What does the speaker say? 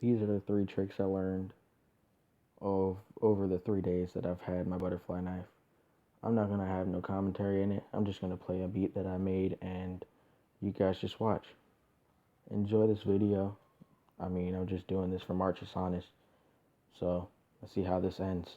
These are the 3 tricks I learned over the 3 days that I've had my butterfly knife. I'm not gonna have no commentary in it. I'm just gonna play a beat that I made and you guys just watch. Enjoy this video. I'm just doing this for Marchusannus. So let's see how this ends.